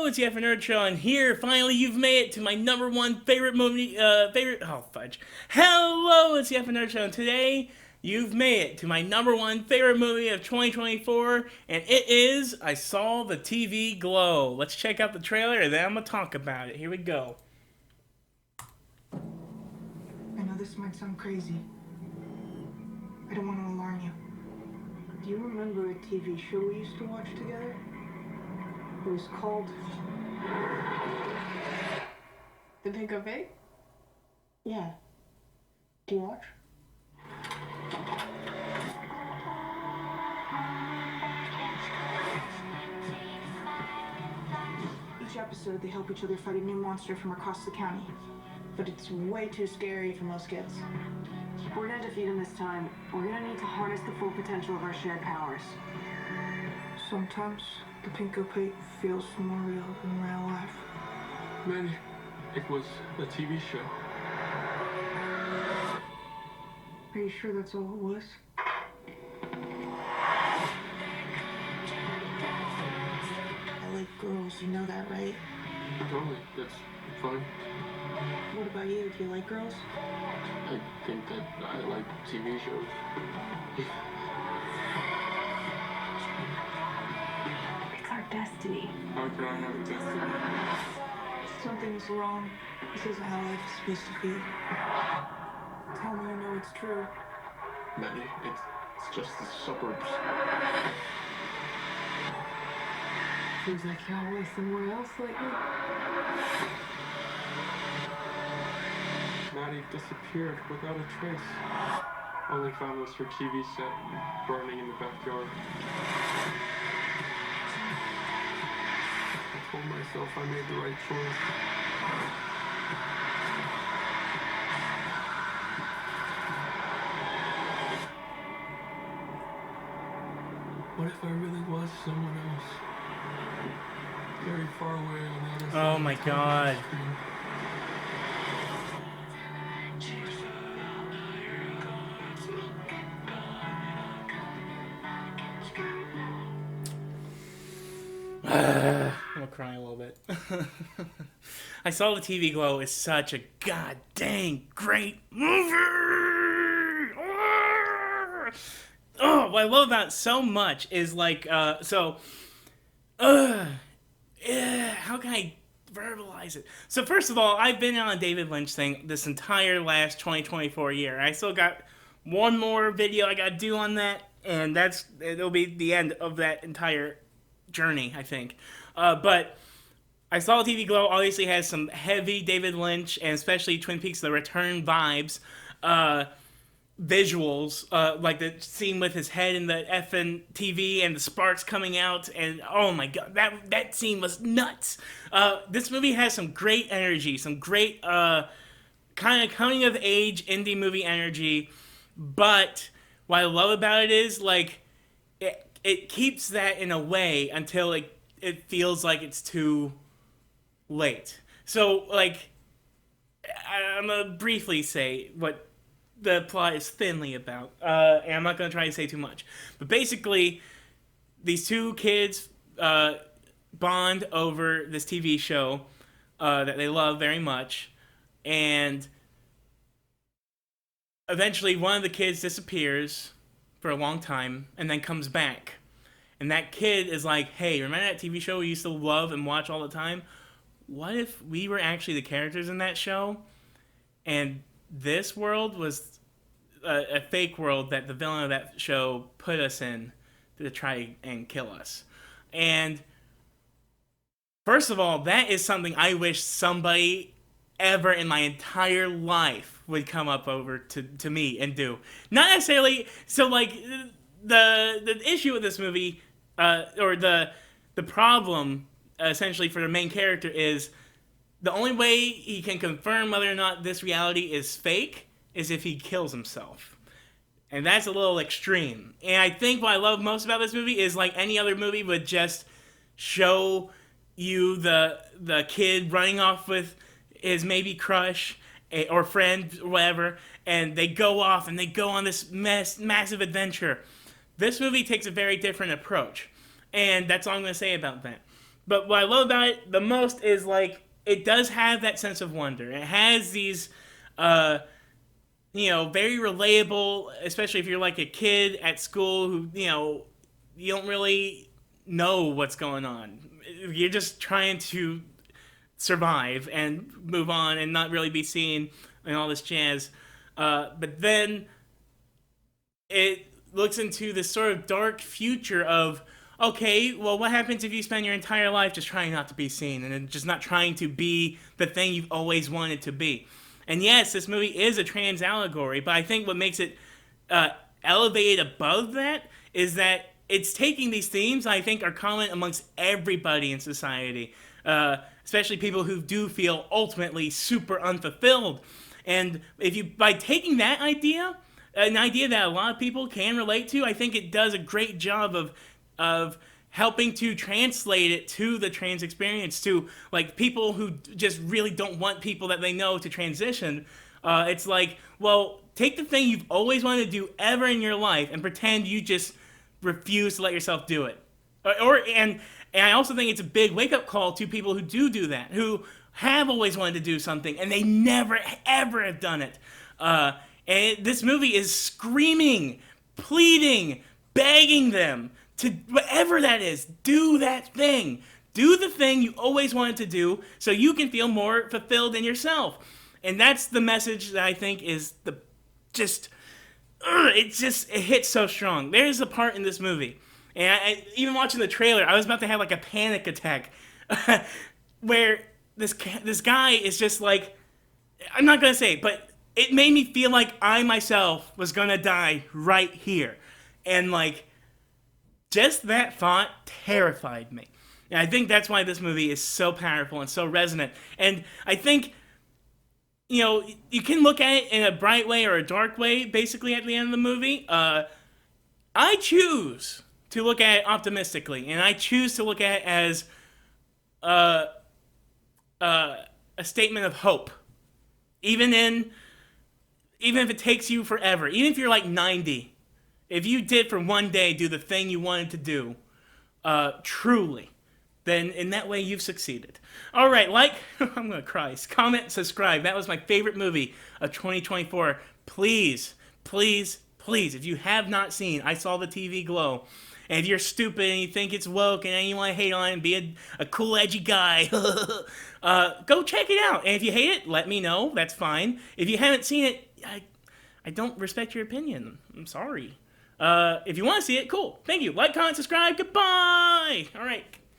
it's the F Nerd Show, and here, finally, you've made it to my number one favorite movie, oh, fudge. Hello, it's the F Nerd Show, and today, you've made it to my number one favorite movie of 2024, and it is I Saw the TV Glow. Let's check out the trailer, and then I'm gonna talk about it. Here we go. I know this might sound crazy. I don't want to alarm you. Do you remember a TV show we used to watch together? It was called... The Pink of Fave? Yeah. Do you watch? Each episode, they help each other fight a new monster from across the county. But it's way too scary for most kids. We're gonna defeat him this time. We're gonna need to harness the full potential of our shared powers. Sometimes the Pink of Fate feels more real than real life. Man, it was a TV show. Are you sure that's all it was? I like girls, you know that, right? Totally, that's fine. What about you? Do you like girls? I think that I like TV shows. It's our destiny. How can I have a destiny? Something's wrong. This isn't how life is supposed to be. Tell me you know it's true. Maddie, it's just the suburbs. Seems like you're always somewhere else lately. Maddie disappeared without a trace. Only found was her TV set burning in the backyard. I told myself I made the right choice. What if I really was someone else? Very far away on the other side. Oh my god. I'm gonna cry a little bit. I Saw the TV Glow is such a god dang great movie. Oh, what I love about it so much is like, how can I verbalize it? So first of all, I've been on a David Lynch thing this entire last 2024 year. I still got one more video I gotta do on that, and it'll be the end of that entire journey, I think. But I Saw the TV Glow obviously has some heavy David Lynch, and especially Twin Peaks The Return vibes, visuals, like the scene with his head in the effing TV and the sparks coming out, and oh my god, that scene was nuts. This movie has some great energy, some great kind of coming of age indie movie energy, but what I love about it is like it keeps that in a way until it feels like it's too late. So like I'm gonna briefly say what the plot is thinly about, and I'm not going to try to say too much. But basically, these two kids bond over this TV show that they love very much, and eventually one of the kids disappears for a long time and then comes back. And that kid is like, hey, remember that TV show we used to love and watch all the time? What if we were actually the characters in that show? And this world was a fake world that the villain of that show put us in to try and kill us. And first of all, that is something I wish somebody ever in my entire life would come up over to me and do. Not necessarily, so like, the issue with this movie, or the problem, essentially, for the main character is the only way he can confirm whether or not this reality is fake is if he kills himself. And that's a little extreme. And I think what I love most about this movie is like any other movie would just show you the kid running off with his maybe crush or friend or whatever, and they go off and they go on this massive adventure. This movie takes a very different approach. And that's all I'm going to say about that. But what I love about it the most is, like, it does have that sense of wonder. It has these, very relatable, especially if you're like a kid at school who, you don't really know what's going on. You're just trying to survive and move on and not really be seen and all this jazz. But then it looks into this sort of dark future of, okay, well, what happens if you spend your entire life just trying not to be seen and just not trying to be the thing you've always wanted to be? And yes, this movie is a trans allegory, but I think what makes it elevated above that is that it's taking these themes I think are common amongst everybody in society, especially people who do feel ultimately super unfulfilled. And if you, by taking that idea, an idea that a lot of people can relate to, I think it does a great job of helping to translate it to the trans experience, to like people who just really don't want people that they know to transition. It's like, well, take the thing you've always wanted to do ever in your life and pretend you just refuse to let yourself do it. And I also think it's a big wake-up call to people who do that, who have always wanted to do something and they never ever have done it. And this movie is screaming, pleading, begging them to, whatever that is, do that thing. Do the thing you always wanted to do so you can feel more fulfilled in yourself. And that's the message that I think is it hits so strong. There's a part in this movie, and even watching the trailer, I was about to have like a panic attack, where this guy is just like, I'm not gonna say it, but it made me feel like I myself was gonna die right here, and like, just that thought terrified me. And I think that's why this movie is so powerful and so resonant. And I think, you can look at it in a bright way or a dark way, basically, at the end of the movie. I choose to look at it optimistically, and I choose to look at it as a statement of hope. Even if it takes you forever, even if you're like 90, if you did for one day do the thing you wanted to do, truly, then in that way you've succeeded. All right, I'm gonna cry. Comment, subscribe. That was my favorite movie of 2024. Please, please, please, if you have not seen I Saw the TV Glow, and if you're stupid and you think it's woke and you want to hate on it and be a cool, edgy guy, go check it out. And if you hate it, let me know. That's fine. If you haven't seen it, I don't respect your opinion. I'm sorry. If you want to see it, cool. Thank you. Like, comment, subscribe. Goodbye. All right.